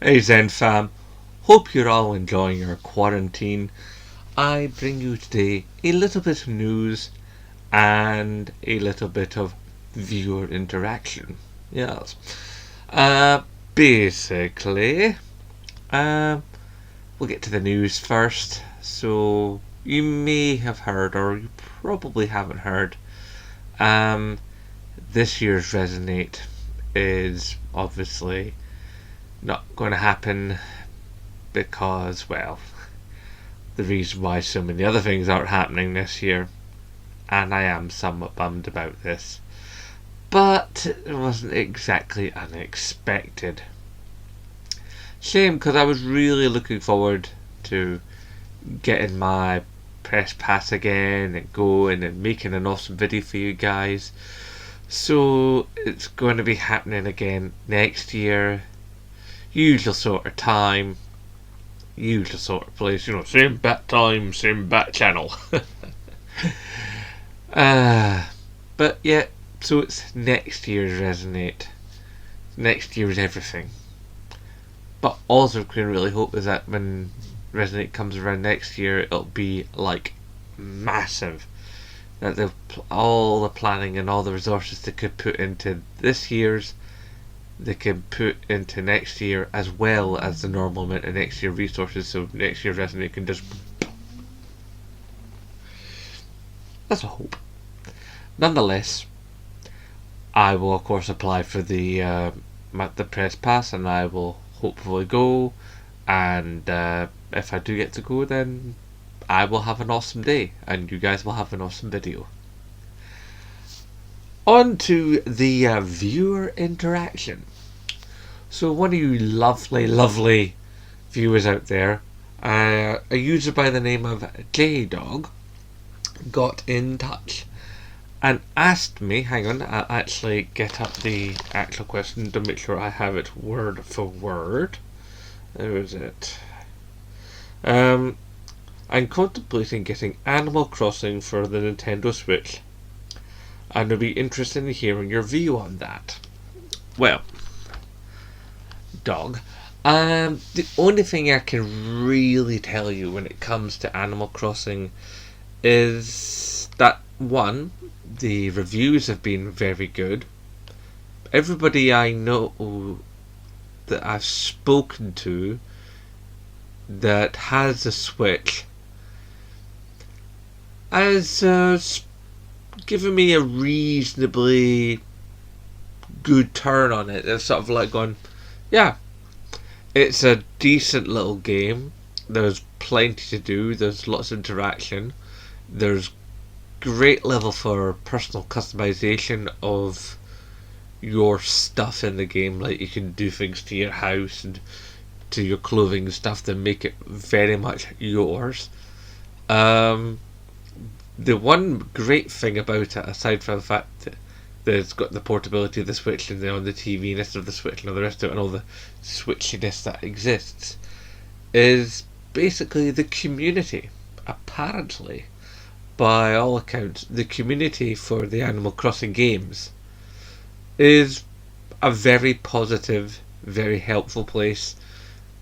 Hey Zen fam, hope you're all enjoying your quarantine. I bring you today a little bit of news and a little bit of viewer interaction. Yes. Basically, uh, we'll get to the news first. So, you may have heard, or you probably haven't heard, um, this year's Resonate is obviously not going to happen because, well, the reason why so many other things aren't happening this year, and I am somewhat bummed about this. But it wasn't exactly unexpected. Shame, because I was really looking forward to getting my press pass again and going and making an awesome video for you guys. So it's going to be happening again next year. Usual sort of time, usual sort of place, same bat time, same bat channel. But yeah, so it's next year's Resonate. Next year's everything. But all we can really hope is that when Resonate comes around next year, it'll be like massive. That all the planning and all the resources they could put into this year's, they can put into next year, as well as the normal amount of next year resources, so next year's Resonate can just... That's a hope. Nonetheless, I will of course apply for the press pass, and I will hopefully go, and if I do get to go, then I will have an awesome day, and you guys will have an awesome video. On to the viewer interaction. So one of you lovely viewers out there, a user by the name of JDog, got in touch and asked me, hang on, I'll actually get up the actual question to make sure I have it word for word. There is it. I'm contemplating getting Animal Crossing for the Nintendo Switch, and I'd be interested in hearing your view on that. Well, dog, the only thing I can really tell you when it comes to Animal Crossing is that, one, the reviews have been very good. Everybody I know that I've spoken to that has a Switch has given me a reasonably good turn on it. It's sort of like going, yeah, it's a decent little game. There's plenty to do. There's lots of interaction. There's great level for personal customization of your stuff in the game. Like, you can do things to your house and to your clothing and stuff that make it very much yours. The one great thing about it, aside from the fact that it's got the portability of the Switch and on the TV instead of the Switch and all the rest of it, and all the switchiness that exists, is basically the community. Apparently, by all accounts, the community for the Animal Crossing games is a very positive, very helpful place,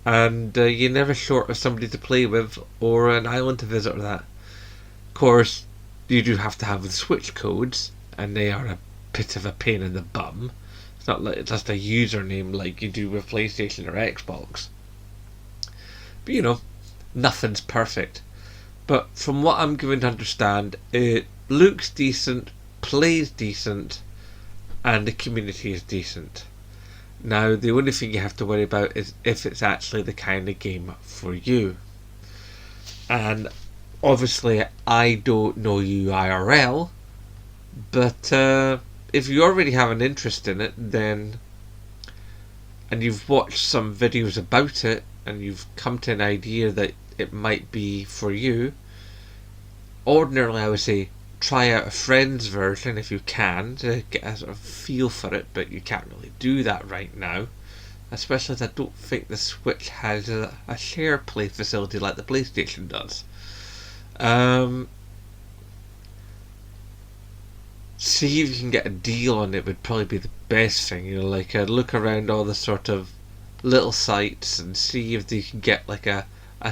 and you're never short of somebody to play with or an island to visit or that. Of course, you do have to have the Switch codes, and they are a bit of a pain in the bum. It's not like it's just a username like you do with PlayStation or Xbox. But nothing's perfect. But from what I'm given to understand, it looks decent, plays decent, and the community is decent. Now, the only thing you have to worry about is if it's actually the kind of game for you. And obviously, I don't know you IRL, but if you already have an interest in it, then, and you've watched some videos about it, and you've come to an idea that it might be for you, ordinarily I would say try out a friend's version if you can, to get a sort of feel for it, but you can't really do that right now, especially as I don't think the Switch has a share play facility like the PlayStation does. See if you can get a deal on it would probably be the best thing. Like look around all the sort of little sites and see if they can get like a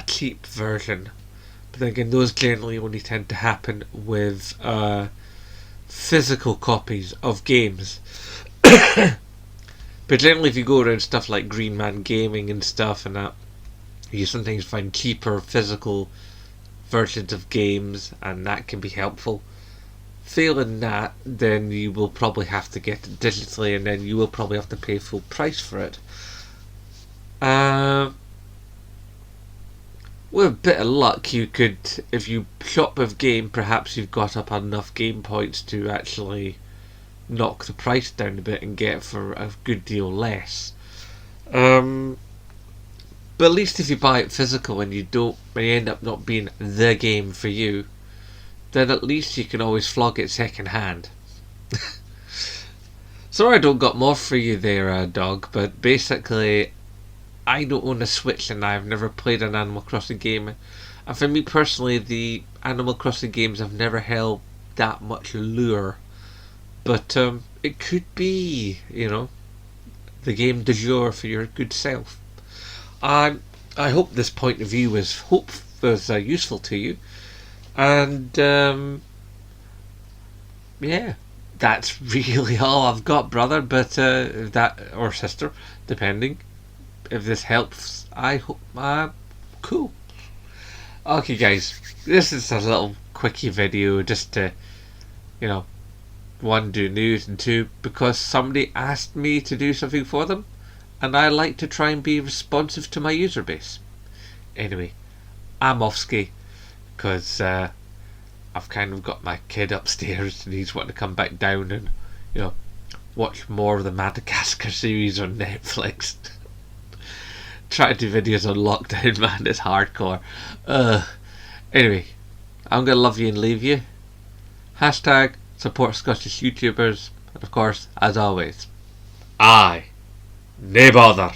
cheap version. But then again, those generally only tend to happen with physical copies of games. But generally, if you go around stuff like Green Man Gaming and stuff and that, you sometimes find cheaper physical versions of games, and that can be helpful. Failing that, then you will probably have to get it digitally, and then you will probably have to pay full price for it. With a bit of luck, you could, if you shop with game, perhaps you've got up enough game points to actually knock the price down a bit and get it for a good deal less. But at least if you buy it physical and you end up not being the game for you, then at least you can always flog it second hand. Sorry I don't got more for you there, dog, but basically I don't own a Switch and I've never played an Animal Crossing game. And for me personally, the Animal Crossing games have never held that much lure. But it could be, the game du jour for your good self. I hope this point of view was useful to you. And yeah, that's really all I've got, brother. But or sister, depending. If this helps, I hope. Cool. Okay, guys, this is a little quickie video just to, one, do news, and two, because somebody asked me to do something for them, and I like to try and be responsive to my user base. Anyway, I'm off ski, because I've kind of got my kid upstairs and he's wanting to come back down and, watch more of the Madagascar series on Netflix. Trying to do videos on lockdown, man, it's hardcore. Anyway, I'm going to love you and leave you. Hashtag support Scottish YouTubers. And of course, as always, aye, nae bother.